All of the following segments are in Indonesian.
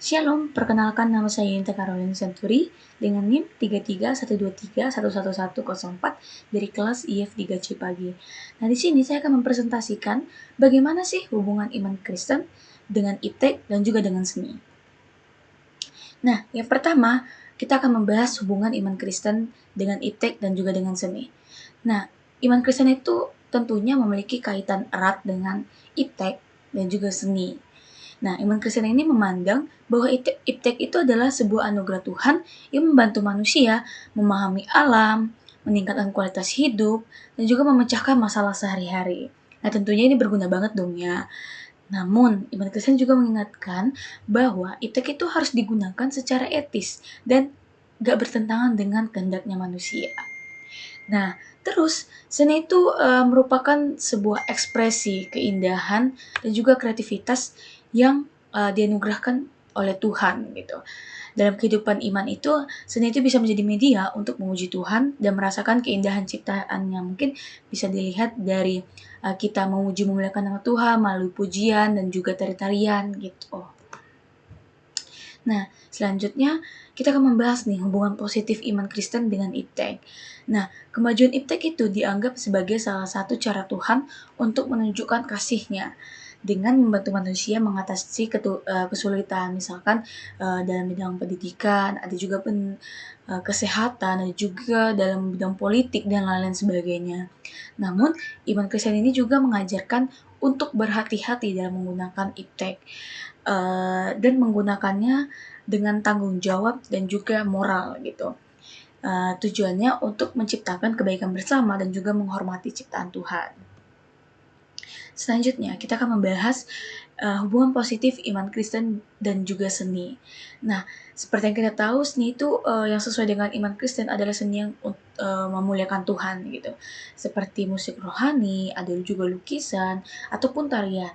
Shalom, perkenalkan nama saya Yunita Caroline Senturi dengan NIM 3313111104 dari kelas IF 3C Pagi. Nah, di sini saya akan mempresentasikan bagaimana sih hubungan iman Kristen dengan iptek dan juga dengan seni. Nah, yang pertama, kita akan membahas hubungan iman Kristen dengan iptek dan juga dengan seni. Nah, iman Kristen itu tentunya memiliki kaitan erat dengan iptek dan juga seni. Nah, iman Kristen ini memandang bahwa iptek itu adalah sebuah anugerah Tuhan yang membantu manusia memahami alam, meningkatkan kualitas hidup, dan juga memecahkan masalah sehari-hari. Nah, tentunya ini berguna banget dong ya. Namun, iman Kristen juga mengingatkan bahwa iptek itu harus digunakan secara etis dan gak bertentangan dengan kehendaknya manusia. Nah, terus seni itu merupakan sebuah ekspresi keindahan dan juga kreativitas yang dianugerahkan oleh Tuhan gitu. Dalam kehidupan iman itu, seni itu bisa menjadi media untuk memuji Tuhan dan merasakan keindahan ciptaan yang mungkin bisa dilihat dari kita memuji memuliakan nama Tuhan melalui pujian dan juga tari-tarian gitu. Nah, selanjutnya kita akan membahas nih hubungan positif iman Kristen dengan iptek. Nah, kemajuan iptek itu dianggap sebagai salah satu cara Tuhan untuk menunjukkan kasih-Nya dengan membantu manusia mengatasi kesulitan, misalkan dalam bidang pendidikan, ada juga kesehatan, ada juga dalam bidang politik dan lain-lain sebagainya. Namun, iman Kristen ini juga mengajarkan untuk berhati-hati dalam menggunakan iptek dan menggunakannya dengan tanggung jawab dan juga moral gitu. Tujuannya untuk menciptakan kebaikan bersama dan juga menghormati ciptaan Tuhan. Selanjutnya, kita akan membahas hubungan positif iman Kristen dan juga seni. Nah, seperti yang kita tahu, seni itu yang sesuai dengan iman Kristen adalah seni yang memuliakan Tuhan gitu. Seperti musik rohani, ada juga lukisan, ataupun tarian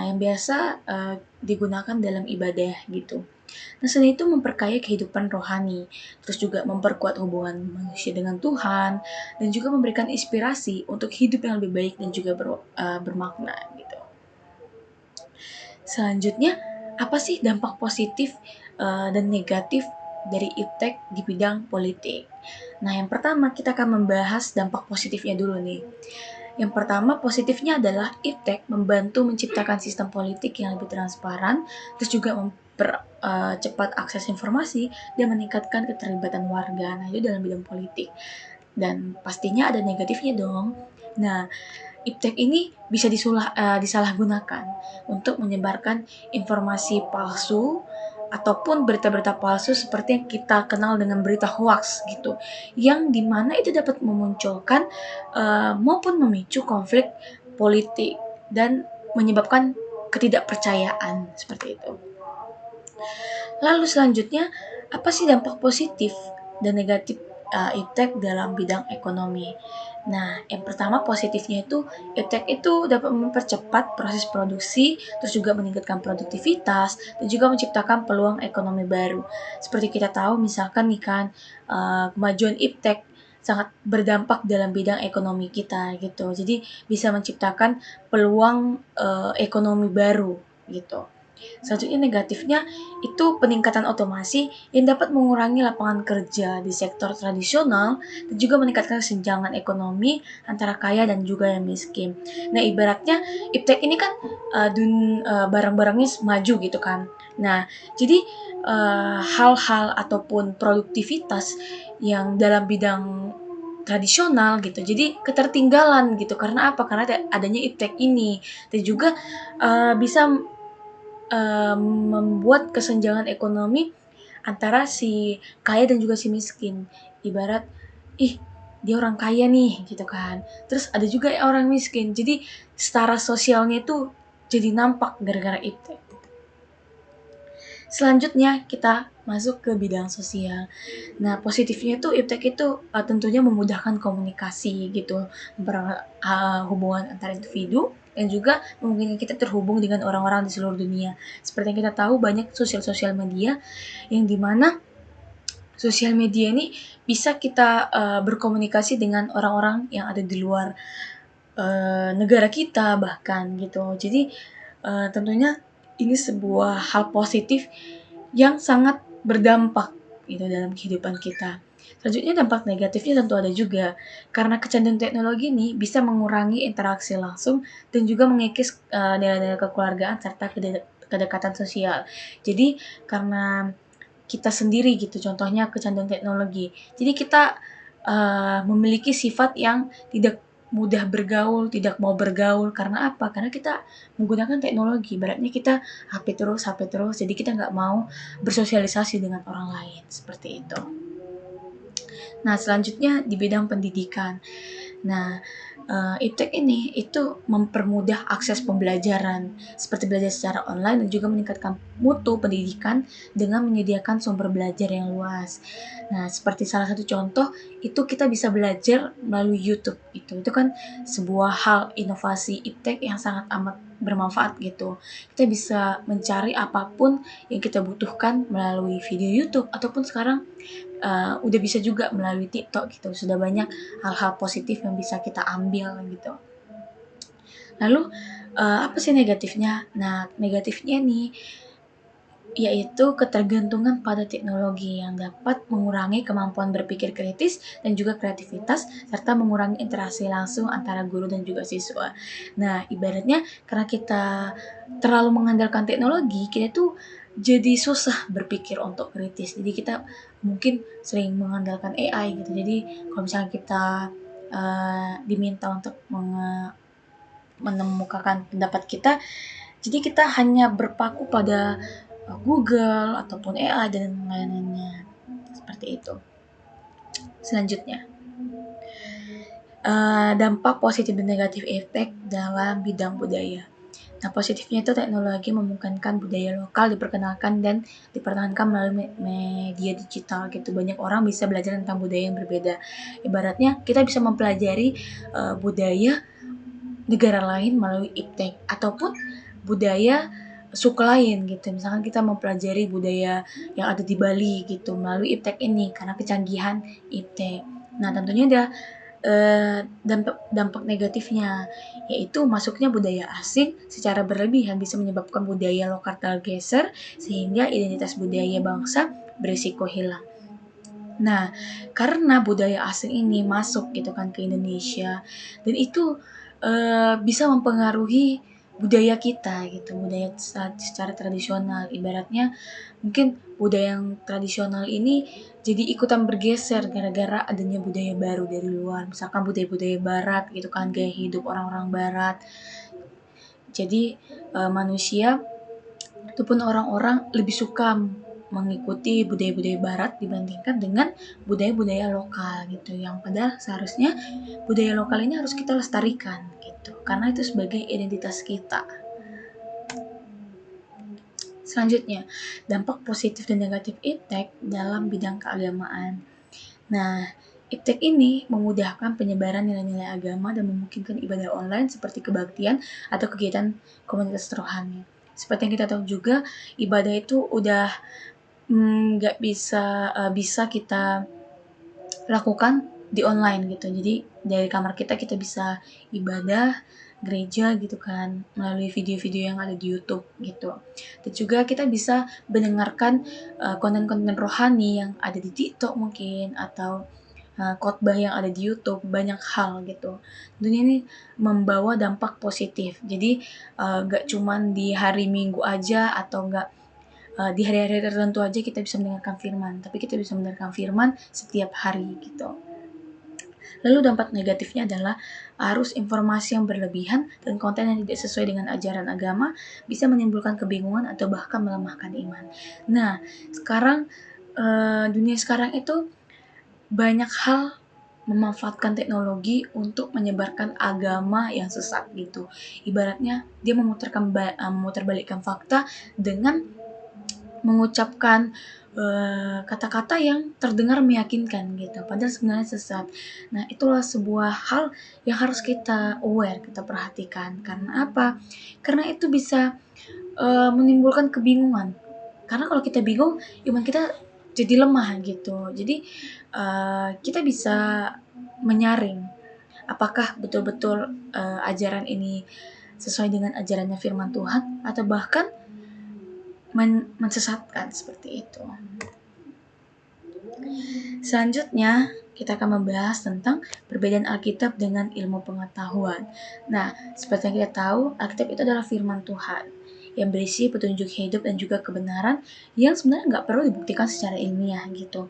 yang biasa digunakan dalam ibadah gitu. Nah, seni itu memperkaya kehidupan rohani, terus juga memperkuat hubungan manusia dengan Tuhan, dan juga memberikan inspirasi untuk hidup yang lebih baik dan juga bermakna gitu. Selanjutnya, apa sih dampak positif dan negatif dari iptek di bidang politik? Nah, yang pertama kita akan membahas dampak positifnya dulu nih. Yang pertama positifnya adalah iptek membantu menciptakan sistem politik yang lebih transparan, terus juga mempercepat akses informasi dan meningkatkan keterlibatan warga. Nah, itu dalam bidang politik. Dan pastinya ada negatifnya dong. Nah, iptek ini bisa disalahgunakan untuk menyebarkan informasi palsu ataupun berita-berita palsu seperti yang kita kenal dengan berita hoax gitu, yang dimana itu dapat memunculkan maupun memicu konflik politik dan menyebabkan ketidakpercayaan seperti itu. Lalu selanjutnya, apa sih dampak positif dan negatif iptek dalam bidang ekonomi? Nah, yang pertama positifnya itu iptek itu dapat mempercepat proses produksi, terus juga meningkatkan produktivitas, dan juga menciptakan peluang ekonomi baru. Seperti kita tahu, misalkan nih kan, kemajuan iptek sangat berdampak dalam bidang ekonomi kita gitu. Jadi bisa menciptakan peluang ekonomi baru gitu. Selanjutnya negatifnya itu peningkatan otomasi yang dapat mengurangi lapangan kerja di sektor tradisional dan juga meningkatkan kesenjangan ekonomi antara kaya dan juga yang miskin. Nah, ibaratnya iptek ini kan barang-barangnya maju gitu kan. Nah, jadi hal-hal ataupun produktivitas yang dalam bidang tradisional gitu, jadi ketertinggalan gitu. Karena apa? Karena adanya iptek ini dan juga bisa membuat kesenjangan ekonomi antara si kaya dan juga si miskin. Ibarat, dia orang kaya nih gitu kan. Terus ada juga orang miskin. Jadi setara sosialnya itu jadi nampak gara-gara itu. Selanjutnya kita masuk ke bidang sosial. Nah, positifnya itu iptek itu tentunya memudahkan komunikasi gitu, hubungan antar individu dan juga memungkinkan kita terhubung dengan orang-orang di seluruh dunia. Seperti yang kita tahu banyak sosial media yang dimana sosial media ini bisa kita berkomunikasi dengan orang-orang yang ada di luar negara kita bahkan gitu. Jadi tentunya ini sebuah hal positif yang sangat berdampak gitu dalam kehidupan kita. Selanjutnya dampak negatifnya tentu ada juga, karena kecanduan teknologi ini bisa mengurangi interaksi langsung dan juga mengikis nilai-nilai kekeluargaan serta kedekatan sosial. Jadi karena kita sendiri gitu, contohnya kecanduan teknologi. Jadi kita memiliki sifat yang tidak mudah bergaul, tidak mau bergaul. Karena apa? Karena kita menggunakan teknologi. Ibaratnya kita HP terus, jadi kita nggak mau bersosialisasi dengan orang lain. Seperti itu. Nah, selanjutnya di bidang pendidikan. Nah, iptek ini itu mempermudah akses pembelajaran, seperti belajar secara online dan juga meningkatkan mutu pendidikan dengan menyediakan sumber belajar yang luas. Nah, seperti salah satu contoh, itu kita bisa belajar melalui YouTube. Itu kan sebuah hal inovasi iptek yang sangat amat bermanfaat gitu. Kita bisa mencari apapun yang kita butuhkan melalui video YouTube ataupun sekarang udah bisa juga melalui TikTok gitu. Sudah banyak hal-hal positif yang bisa kita ambil gitu. Lalu apa sih negatifnya? Nah, negatifnya nih yaitu ketergantungan pada teknologi yang dapat mengurangi kemampuan berpikir kritis dan juga kreativitas serta mengurangi interaksi langsung antara guru dan juga siswa. Nah, ibaratnya karena kita terlalu mengandalkan teknologi, kita tuh jadi susah berpikir untuk kritis. Jadi kita mungkin sering mengandalkan AI gitu. Jadi kalau misalnya kita diminta untuk menemukakan pendapat kita, jadi kita hanya berpaku pada Google ataupun AI dan lain-lainnya. Seperti itu. Selanjutnya, dampak positif dan negatif efek dalam bidang budaya. Nah, positifnya itu teknologi memungkinkan budaya lokal diperkenalkan dan dipertahankan melalui media digital gitu. Banyak orang bisa belajar tentang budaya yang berbeda. Ibaratnya kita bisa mempelajari budaya negara lain melalui iptek ataupun budaya suku lain gitu. Misalkan kita mempelajari budaya yang ada di Bali gitu melalui iptek ini karena kecanggihan iptek. Nah, tentunya ada dampak negatifnya, yaitu masuknya budaya asing secara berlebihan bisa menyebabkan budaya lokal tergeser sehingga identitas budaya bangsa berisiko hilang. Nah, karena budaya asing ini masuk gitu kan ke Indonesia dan itu bisa mempengaruhi budaya kita gitu, budaya secara tradisional. Ibaratnya mungkin budaya yang tradisional ini jadi ikutan bergeser gara-gara adanya budaya baru dari luar. Misalkan budaya-budaya barat gitu kan, gaya hidup orang-orang barat. Jadi manusia ataupun orang-orang lebih suka mengikuti budaya-budaya barat dibandingkan dengan budaya-budaya lokal gitu, yang padahal seharusnya budaya lokal ini harus kita lestarikan gitu karena itu sebagai identitas kita. Selanjutnya, dampak positif dan negatif iptek dalam bidang keagamaan. Nah, iptek ini memudahkan penyebaran nilai-nilai agama dan memungkinkan ibadah online seperti kebaktian atau kegiatan komunitas rohani. Seperti yang kita tahu juga, ibadah itu udah nggak bisa kita lakukan di online gitu. Jadi dari kamar kita bisa ibadah gereja gitu kan melalui video-video yang ada di YouTube gitu. Dan juga kita bisa mendengarkan konten-konten rohani yang ada di TikTok mungkin atau khotbah yang ada di YouTube, banyak hal gitu. Tentunya ini membawa dampak positif. Jadi nggak cuman di hari Minggu aja atau nggak di hari-hari tertentu aja kita bisa mendengarkan firman, tapi kita bisa mendengarkan firman setiap hari gitu. Lalu dampak negatifnya adalah arus informasi yang berlebihan dan konten yang tidak sesuai dengan ajaran agama bisa menimbulkan kebingungan atau bahkan melemahkan iman. Nah, sekarang dunia sekarang itu banyak hal memanfaatkan teknologi untuk menyebarkan agama yang sesat gitu. Ibaratnya dia memutarbalikkan fakta dengan mengucapkan kata-kata yang terdengar meyakinkan gitu, padahal sebenarnya sesat. Nah, itulah sebuah hal yang harus kita aware, kita perhatikan. Karena apa? Karena itu bisa menimbulkan kebingungan. Karena kalau kita bingung, iman kita jadi lemah gitu. Jadi kita bisa menyaring apakah betul-betul ajaran ini sesuai dengan ajarannya firman Tuhan atau bahkan mensesatkan seperti itu. Selanjutnya, kita akan membahas tentang perbedaan Alkitab dengan ilmu pengetahuan. Nah, seperti yang kita tahu, Alkitab itu adalah firman Tuhan yang berisi petunjuk hidup dan juga kebenaran yang sebenarnya nggak perlu dibuktikan secara ilmiah gitu.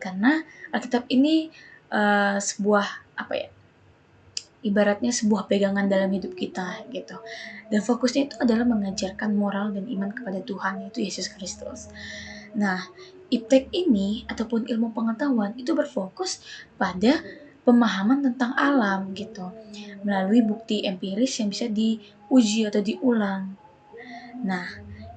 Karena Alkitab ini sebuah ibaratnya sebuah pegangan dalam hidup kita gitu. Dan fokusnya itu adalah mengajarkan moral dan iman kepada Tuhan, yaitu Yesus Kristus. Nah, iptek ini ataupun ilmu pengetahuan itu berfokus pada pemahaman tentang alam gitu, melalui bukti empiris yang bisa diuji atau diulang. Nah,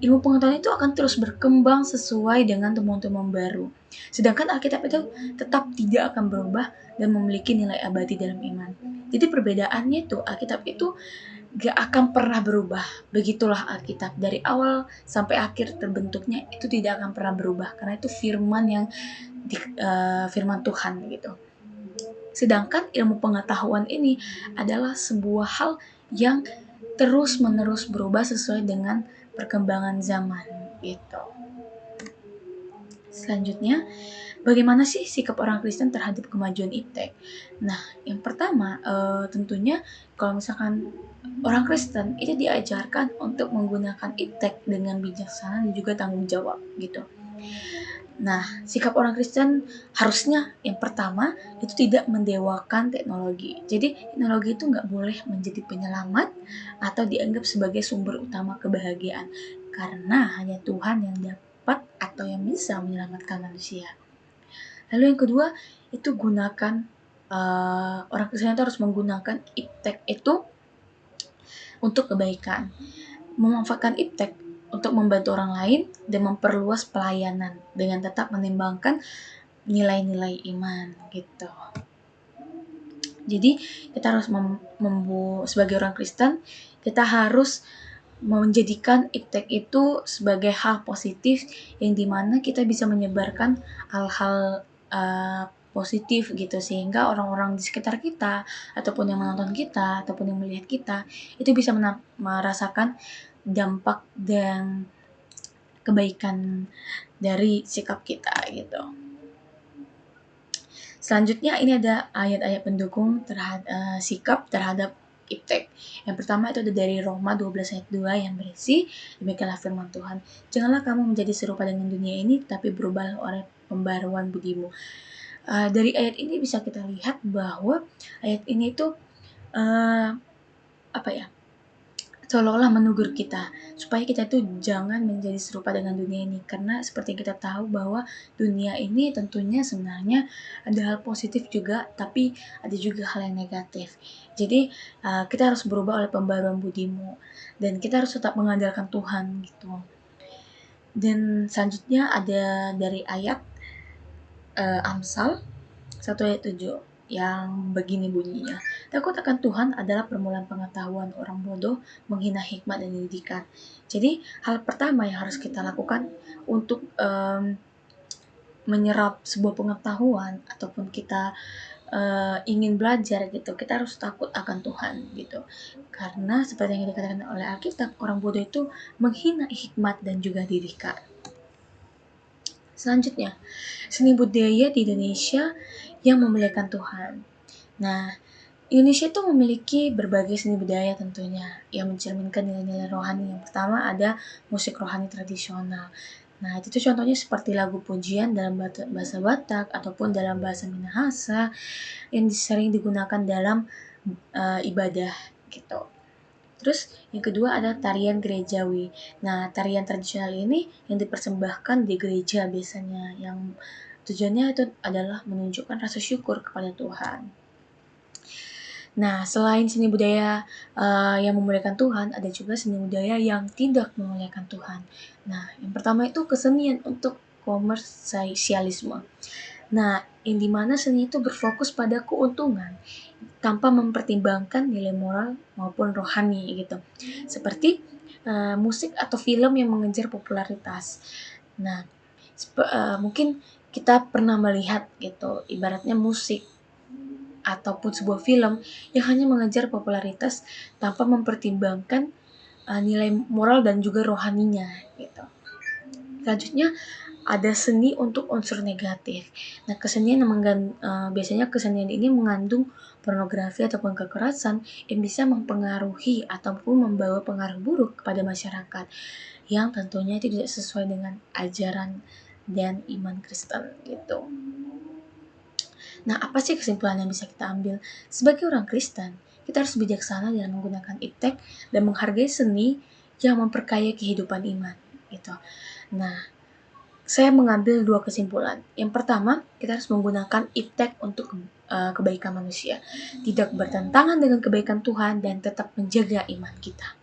ilmu pengetahuan itu akan terus berkembang sesuai dengan temuan-temuan baru. Sedangkan Alkitab itu tetap tidak akan berubah dan memiliki nilai abadi dalam iman. Jadi perbedaannya itu Alkitab itu gak akan pernah berubah. Begitulah Alkitab, dari awal sampai akhir terbentuknya itu tidak akan pernah berubah karena itu firman Tuhan gitu. Sedangkan ilmu pengetahuan ini adalah sebuah hal yang terus-menerus berubah sesuai dengan perkembangan zaman gitu. Selanjutnya, bagaimana sih sikap orang Kristen terhadap kemajuan iptek? Nah, yang pertama tentunya kalau misalkan orang Kristen itu diajarkan untuk menggunakan iptek dengan bijaksana dan juga tanggung jawab gitu. Nah, sikap orang Kristen harusnya yang pertama itu tidak mendewakan teknologi. Jadi teknologi itu nggak boleh menjadi penyelamat atau dianggap sebagai sumber utama kebahagiaan. Karena hanya Tuhan yang dapat atau yang bisa menyelamatkan manusia. Lalu yang kedua itu gunakan orang Kristen itu harus menggunakan iptek itu untuk kebaikan. Memanfaatkan iptek untuk membantu orang lain dan memperluas pelayanan dengan tetap menimbangkan nilai-nilai iman gitu. Jadi kita harus sebagai orang Kristen kita harus menjadikan iptek itu sebagai hal positif yang dimana kita bisa menyebarkan hal-hal positif gitu sehingga orang-orang di sekitar kita ataupun yang menonton kita ataupun yang melihat kita itu bisa merasakan dampak dan kebaikan dari sikap kita gitu. Selanjutnya ini ada ayat-ayat pendukung sikap terhadap iptek. Yang pertama itu ada dari Roma 12 ayat 2 yang berisi, demikianlah firman Tuhan, janganlah kamu menjadi serupa dengan dunia ini, tapi berubahlah oleh pembaruan budimu. Dari ayat ini bisa kita lihat bahwa ayat ini tuh seolah-olah menegur kita supaya kita tuh jangan menjadi serupa dengan dunia ini, karena seperti kita tahu bahwa dunia ini tentunya sebenarnya ada hal positif juga tapi ada juga hal yang negatif. Jadi kita harus berubah oleh pembaruan budimu dan kita harus tetap mengandalkan Tuhan gitu. Dan selanjutnya ada dari ayat Amsal 1 ayat 7 yang begini bunyinya, takut akan Tuhan adalah permulaan pengetahuan, orang bodoh menghina hikmat dan didikan. Jadi hal pertama yang harus kita lakukan untuk menyerap sebuah pengetahuan ataupun kita ingin belajar gitu, kita harus takut akan Tuhan gitu. Karena seperti yang dikatakan oleh Alkitab, orang bodoh itu menghina hikmat dan juga didikan. Selanjutnya, seni budaya di Indonesia yang memuliakan Tuhan. Nah, Indonesia itu memiliki berbagai seni budaya tentunya yang mencerminkan nilai-nilai rohani. Yang pertama ada musik rohani tradisional. Nah, itu tuh contohnya seperti lagu pujian dalam bahasa Batak ataupun dalam bahasa Minahasa yang sering digunakan dalam ibadah gitu. Terus yang kedua ada tarian gerejawi. Nah, tarian tradisional ini yang dipersembahkan di gereja biasanya, yang tujuannya itu adalah menunjukkan rasa syukur kepada Tuhan. Nah, selain seni budaya yang memuliakan Tuhan, ada juga seni budaya yang tidak memuliakan Tuhan. Nah, yang pertama itu kesenian untuk komersialisme. Nah, yang dimana seni itu berfokus pada keuntungan tanpa mempertimbangkan nilai moral maupun rohani gitu. Seperti musik atau film yang mengejar popularitas. Nah, mungkin kita pernah melihat gitu, ibaratnya musik ataupun sebuah film yang hanya mengejar popularitas tanpa mempertimbangkan nilai moral dan juga rohaninya gitu. Selanjutnya ada seni untuk unsur negatif. Nah, kesenian yang biasanya kesenian ini mengandung pornografi ataupun kekerasan yang bisa mempengaruhi ataupun membawa pengaruh buruk kepada masyarakat yang tentunya itu tidak sesuai dengan ajaran dan iman Kristen gitu. Nah, apa sih kesimpulan yang bisa kita ambil? Sebagai orang Kristen, kita harus bijaksana dalam menggunakan iptek dan menghargai seni yang memperkaya kehidupan iman gitu. Nah, saya mengambil dua kesimpulan. Yang pertama, kita harus menggunakan iptek untuk kebaikan manusia, tidak bertentangan dengan kebaikan Tuhan dan tetap menjaga iman kita.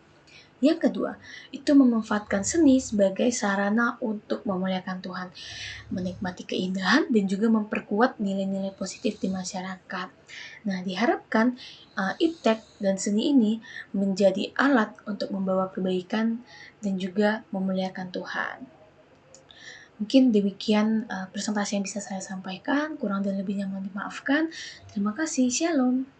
Yang kedua, itu memanfaatkan seni sebagai sarana untuk memuliakan Tuhan, menikmati keindahan dan juga memperkuat nilai-nilai positif di masyarakat. Nah, diharapkan iptek dan seni ini menjadi alat untuk membawa kebaikan dan juga memuliakan Tuhan. Mungkin demikian presentasi yang bisa saya sampaikan, kurang dan lebihnya mohon dimaafkan. Terima kasih, Shalom.